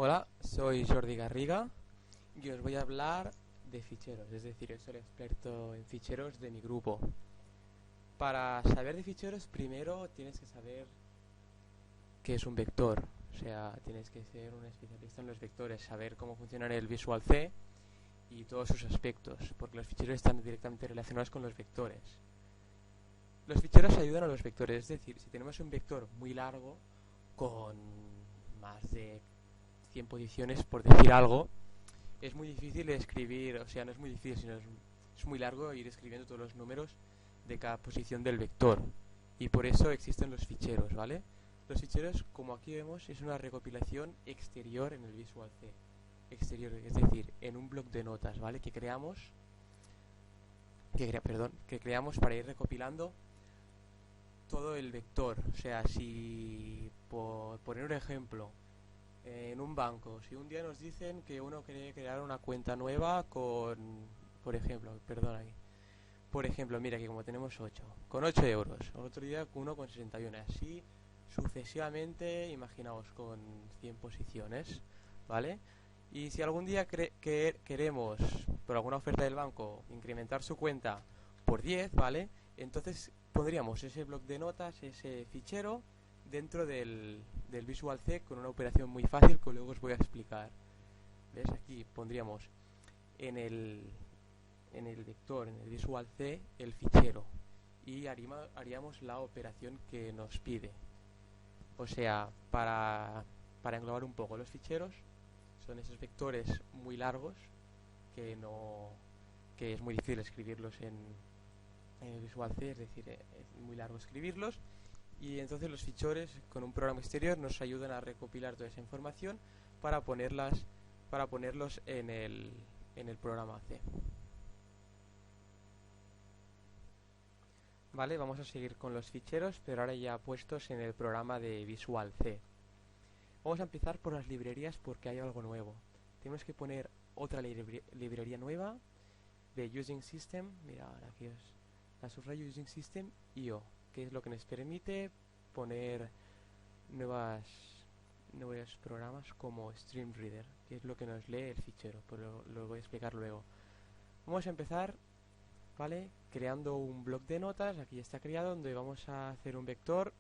Hola, soy Jordi Garriga y os voy a hablar de ficheros, es decir, yo soy el experto en ficheros de mi grupo. Para saber de ficheros, primero tienes que saber qué es un vector, o sea, tienes que ser un especialista en los vectores, saber cómo funciona el Visual C y todos sus aspectos, porque los ficheros están directamente relacionados con los vectores. Los ficheros ayudan a los vectores, es decir, si tenemos un vector muy largo con más de 100 posiciones, por decir algo, es muy difícil escribir, o sea, no es muy difícil, sino es muy largo ir escribiendo todos los números de cada posición del vector. Y por eso existen los ficheros, ¿vale? Los ficheros, como aquí vemos, es una recopilación exterior en el Visual C. Exterior, es decir, en un bloc de notas, ¿vale? Que creamos para ir recopilando todo el vector. O sea, si por poner un ejemplo, en un banco, si un día nos dicen que uno quiere crear una cuenta nueva con, por ejemplo, por ejemplo, mira que como tenemos 8 con 8 euros, otro día uno con 61, así sucesivamente, imaginaos, con 100 posiciones, ¿vale? Y si algún día queremos, por alguna oferta del banco, incrementar su cuenta por 10, ¿vale? Entonces pondríamos ese bloc de notas, ese fichero, dentro del Visual C con una operación muy fácil que luego os voy a explicar. ¿Ves? Aquí pondríamos en el, en el vector, en el Visual C, el fichero y haríamos la operación que nos pide. O sea, para englobar un poco, los ficheros son esos vectores muy largos que no que es muy difícil escribirlos en el Visual C, es decir, es muy largo escribirlos. Y entonces los fichores con un programa exterior nos ayudan a recopilar toda esa información para ponerlos en el programa C. Vale, vamos a seguir con los ficheros, pero ahora ya puestos en el programa de Visual C. Vamos a empezar por las librerías porque hay algo nuevo. Tenemos que poner otra librería nueva de Using System. Mira, ahora aquí os la subrayo, Using System IO, que es lo que nos permite poner nuevos programas como StreamReader, que es lo que nos lee el fichero, pero lo voy a explicar luego. Vamos a empezar, ¿vale? Creando un bloc de notas, aquí ya está creado, donde vamos a hacer un vector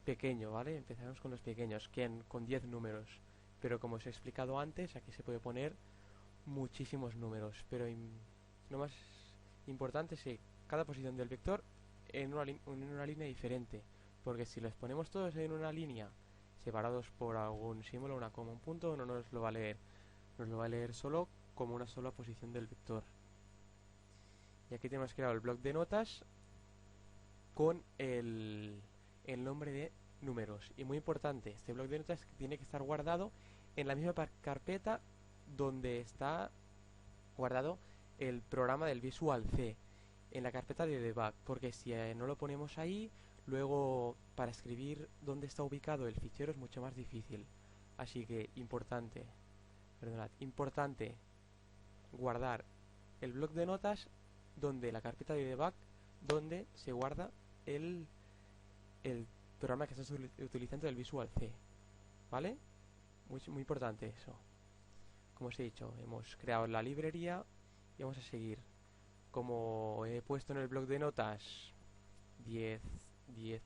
pequeño, ¿vale? Empezamos con los pequeños, con 10 números, pero como os he explicado antes, aquí se puede poner muchísimos números, pero lo más importante es que cada posición del vector en una línea diferente, porque si los ponemos todos en una línea separados por algún símbolo, una coma, un punto, no nos lo va a leer. Nos lo va a leer solo como una sola posición del vector. Y aquí tenemos creado el bloc de notas con el nombre de números. Y muy importante, este bloc de notas tiene que estar guardado en la misma carpeta donde está guardado el programa del Visual C, en la carpeta de debug, porque si no lo ponemos ahí, luego para escribir dónde está ubicado el fichero es mucho más difícil. Así que importante guardar el bloc de notas donde la carpeta de debug, donde se guarda el programa que estás utilizando del Visual C, ¿vale? Muy importante eso. Como os he dicho, hemos creado la librería y vamos a seguir. Como he puesto en el bloc de notas 10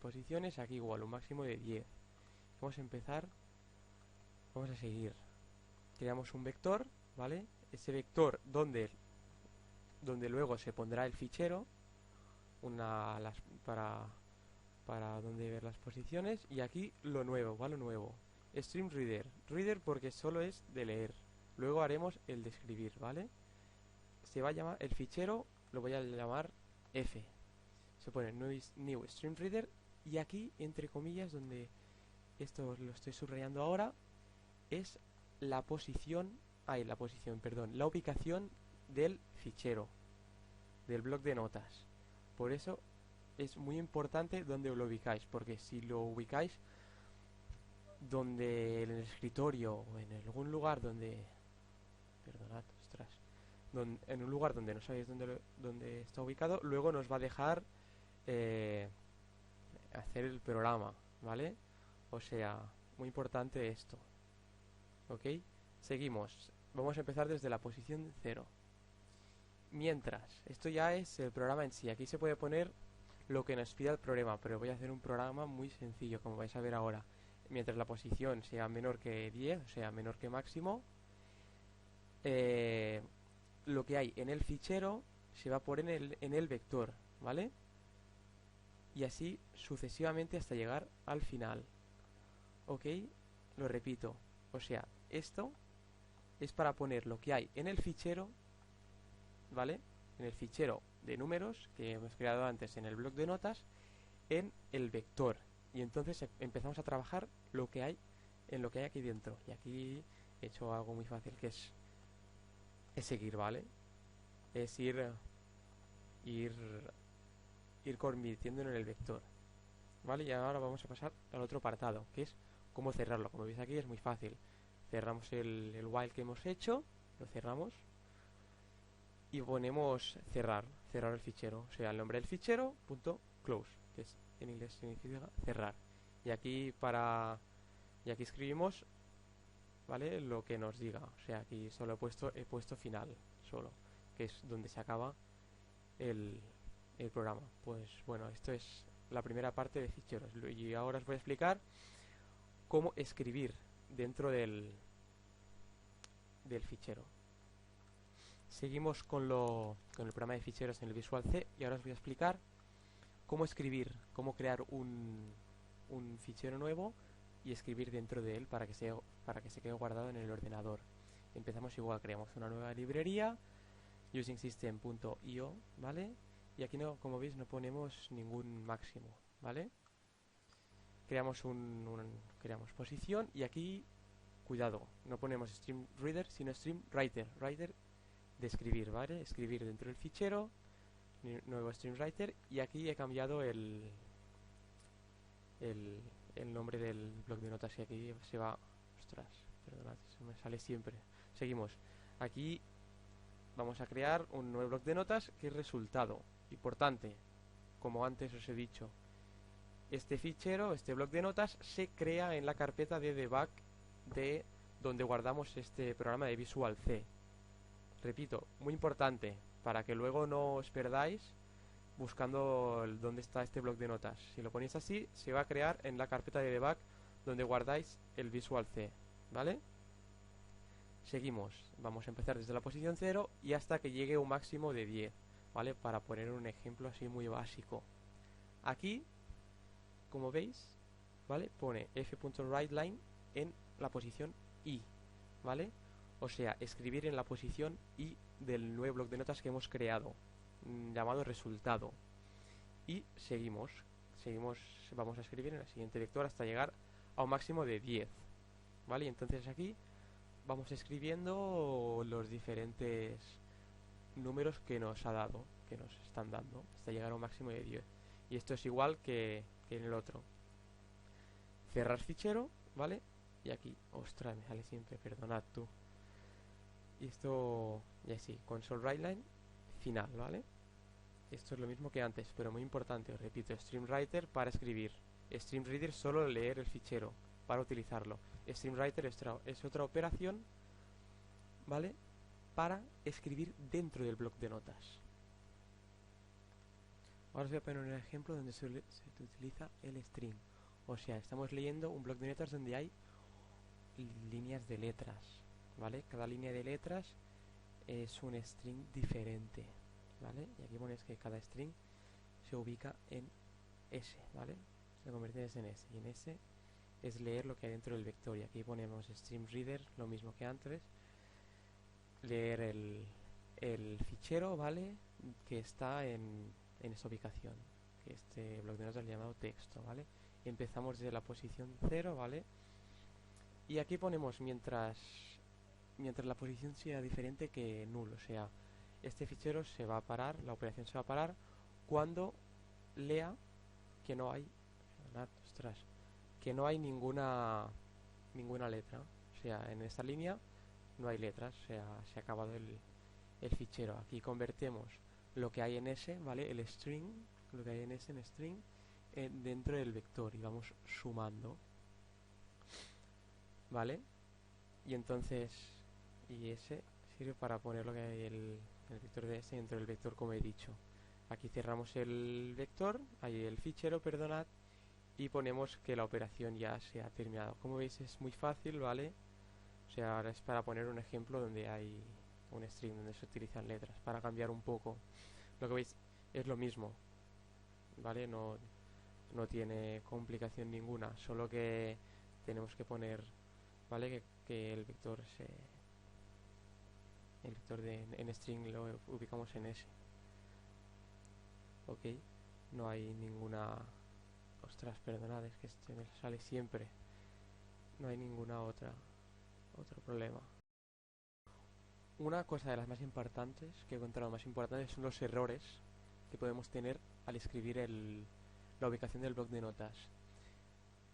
posiciones, aquí igual, un máximo de 10. Vamos a empezar, vamos a seguir. Creamos un vector, ¿vale? Ese vector donde luego se pondrá el fichero para, para donde ver las posiciones. Y aquí lo nuevo, ¿vale? Lo nuevo. StreamReader. Reader porque solo es de leer. Luego haremos el de escribir, ¿vale? Se va a llamar el fichero, lo voy a llamar F. Se pone new StreamReader y aquí, entre comillas, donde esto lo estoy subrayando ahora, es la ubicación del fichero, del bloc de notas. Por eso es muy importante donde lo ubicáis, porque si lo ubicáis donde en el escritorio o en algún lugar donde, perdonad, ostras, en un lugar donde no sabéis dónde está ubicado, luego nos va a dejar eh, hacer el programa, ¿vale? O sea, muy importante esto, ¿ok? Seguimos. Vamos a empezar desde la posición 0. Mientras, esto ya es el programa en sí. Aquí se puede poner lo que nos pida el programa, pero voy a hacer un programa muy sencillo, como vais a ver ahora. Mientras la posición sea menor que 10, o sea, menor que máximo, lo que hay en el fichero se va a poner en el vector, ¿vale? Y así sucesivamente hasta llegar al final. ¿Ok? Lo repito. O sea, esto es para poner lo que hay en el fichero, ¿vale? En el fichero de números que hemos creado antes en el bloc de notas, en el vector. Y entonces empezamos a trabajar lo que hay en lo que hay aquí dentro. Y aquí he hecho algo muy fácil que es seguir, ¿vale? Es ir, ir convirtiéndolo en el vector. ¿Vale? Y ahora vamos a pasar al otro apartado, que es cómo cerrarlo. Como veis aquí es muy fácil. Cerramos el while que hemos hecho, lo cerramos y ponemos cerrar el fichero. O sea, el nombre del fichero, punto close, que es, en inglés significa cerrar. Y aquí escribimos, ¿vale? Lo que nos diga. O sea, aquí solo he puesto final, solo, que es donde se acaba el, el programa. Pues bueno, esto es la primera parte de ficheros. Y ahora os voy a explicar cómo escribir dentro del fichero. Seguimos con el programa de ficheros en el Visual C y ahora os voy a explicar cómo escribir, cómo crear un fichero nuevo y escribir dentro de él para que se quede guardado en el ordenador. Empezamos igual, creamos una nueva librería usingsystem.io, ¿vale? Y aquí no, como veis, no ponemos ningún máximo, ¿vale? Creamos creamos posición y aquí, cuidado, no ponemos stream reader, sino stream writer. Writer de escribir, ¿vale? Escribir dentro del fichero, nuevo stream writer, y aquí he cambiado el nombre del bloc de notas y aquí se va... Ostras, perdonad, se me sale siempre. Seguimos. Aquí vamos a crear un nuevo bloc de notas que es resultado. Importante, como antes os he dicho, este fichero, este bloc de notas, se crea en la carpeta de debug de donde guardamos este programa de Visual C. Repito, muy importante, para que luego no os perdáis buscando dónde está este bloc de notas. Si lo ponéis así, se va a crear en la carpeta de debug donde guardáis el Visual C, ¿vale? Seguimos, vamos a empezar desde la posición 0 y hasta que llegue un máximo de 10, ¿vale? Para poner un ejemplo así muy básico. Aquí, como veis, ¿vale? Pone f.writeLine en la posición I, ¿vale? O sea, escribir en la posición I del nuevo bloc de notas que hemos creado, llamado resultado. Y seguimos, vamos a escribir en el siguiente vector hasta llegar a un máximo de 10, ¿vale? Y entonces aquí vamos escribiendo los diferentes números que nos ha dado, que nos están dando, hasta llegar a un máximo de 10. Y esto es igual que en el otro. Cerrar fichero, ¿vale? Y aquí, ostras, me sale siempre, perdonad tú. Y esto, ya sí, console writeLine, final, ¿vale? Esto es lo mismo que antes, pero muy importante, os repito, stream writer para escribir, stream reader solo leer el fichero para utilizarlo, stream writer es otra operación, ¿vale? Para escribir dentro del bloc de notas. Ahora os voy a poner un ejemplo donde se utiliza el string. O sea, estamos leyendo un bloc de notas donde hay líneas de letras, ¿vale? Cada línea de letras es un string diferente, ¿vale? Y aquí pones que cada string se ubica en S, ¿vale? Se convierte en S. Y en S es leer lo que hay dentro del vector. Y aquí ponemos stream reader, lo mismo que antes. Leer el fichero, ¿vale? Que está en esta ubicación. Que este bloc de notas es llamado texto, ¿vale? Y empezamos desde la posición 0, ¿vale? Y aquí ponemos mientras la posición sea diferente que null, o sea, este fichero se va a parar, la operación se va a parar cuando lea que no hay, ostras, que no hay ninguna letra, o sea, en esta línea no hay letras, o sea, se ha acabado el fichero. Aquí convertimos lo que hay en S, ¿vale? El string, lo que hay en S en string, dentro del vector y vamos sumando, ¿vale? y entonces y ese sirve para poner lo que hay el vector de ese dentro del vector, como he dicho. Aquí cerramos el vector, ahí el fichero, perdonad, y ponemos que la operación ya se ha terminado. Como veis es muy fácil, ¿vale? O sea, ahora es para poner un ejemplo donde hay un string donde se utilizan letras, para cambiar un poco. Lo que veis es lo mismo, ¿vale? No tiene complicación ninguna, solo que tenemos que poner, ¿vale? Que el vector en string lo ubicamos en S, ¿ok? No hay ninguna... Ostras, perdonad, es que este me sale siempre. No hay ninguna otro problema. Una cosa de las más importantes que he encontrado más importantes son los errores que podemos tener al escribir la ubicación del bloc de notas.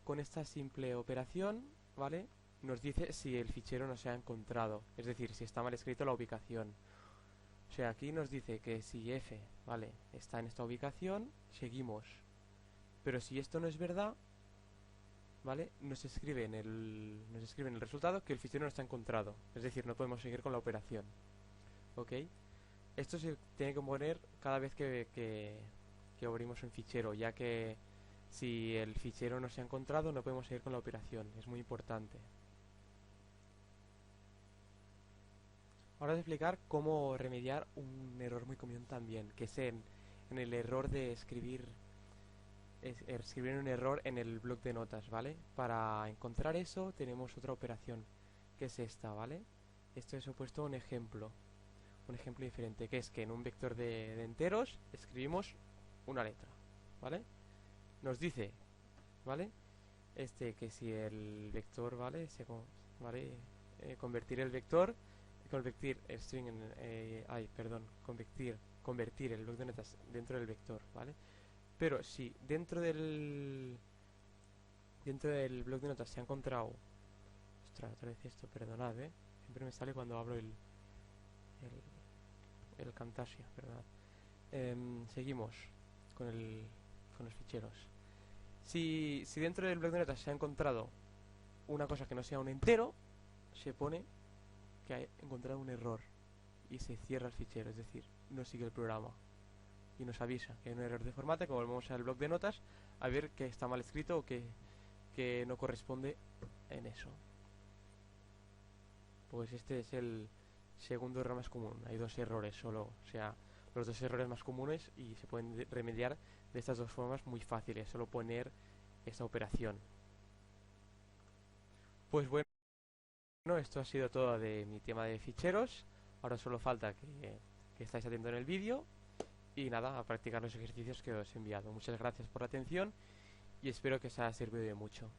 Con esta simple operación, ¿vale? Nos dice si el fichero no se ha encontrado, es decir, si está mal escrito la ubicación. O sea, aquí nos dice que si f, ¿vale?, está en esta ubicación, seguimos. Pero si esto no es verdad, ¿vale?, nos escribe en el resultado que el fichero no está encontrado. Es decir, no podemos seguir con la operación. ¿Ok? Esto se tiene que poner cada vez que abrimos un fichero, ya que si el fichero no se ha encontrado no podemos seguir con la operación. Es muy importante. Ahora voy a explicar cómo remediar un error muy común también, que es en el error de escribir un error en el bloc de notas, ¿vale? Para encontrar eso tenemos otra operación, que es esta, ¿vale? Esto es opuesto a un ejemplo diferente, que es que en un vector de enteros escribimos una letra, ¿vale? Nos dice, ¿vale? Que si el vector, ¿vale? ¿Vale? Convertir el vector, convertir el string en, convertir el bloc de notas dentro del vector, ¿vale? Pero si dentro del bloc de notas se ha encontrado, ostras, otra vez esto, perdonad, siempre me sale cuando hablo el Camtasia, perdonad. Seguimos con con los ficheros. Si dentro del bloc de notas se ha encontrado una cosa que no sea un entero, se pone que ha encontrado un error y se cierra el fichero, es decir, no sigue el programa y nos avisa que hay un error de formato, que volvemos al bloc de notas a ver que está mal escrito o que no corresponde en eso. Pues este es el segundo error más común. Hay dos errores solo, o sea, los dos errores más comunes, y se pueden remediar de estas dos formas muy fáciles, solo poner esta operación. Pues bueno, esto ha sido todo de mi tema de ficheros. Ahora solo falta que estáis atentos en el vídeo y nada, a practicar los ejercicios que os he enviado. Muchas gracias por la atención y espero que os haya servido de mucho.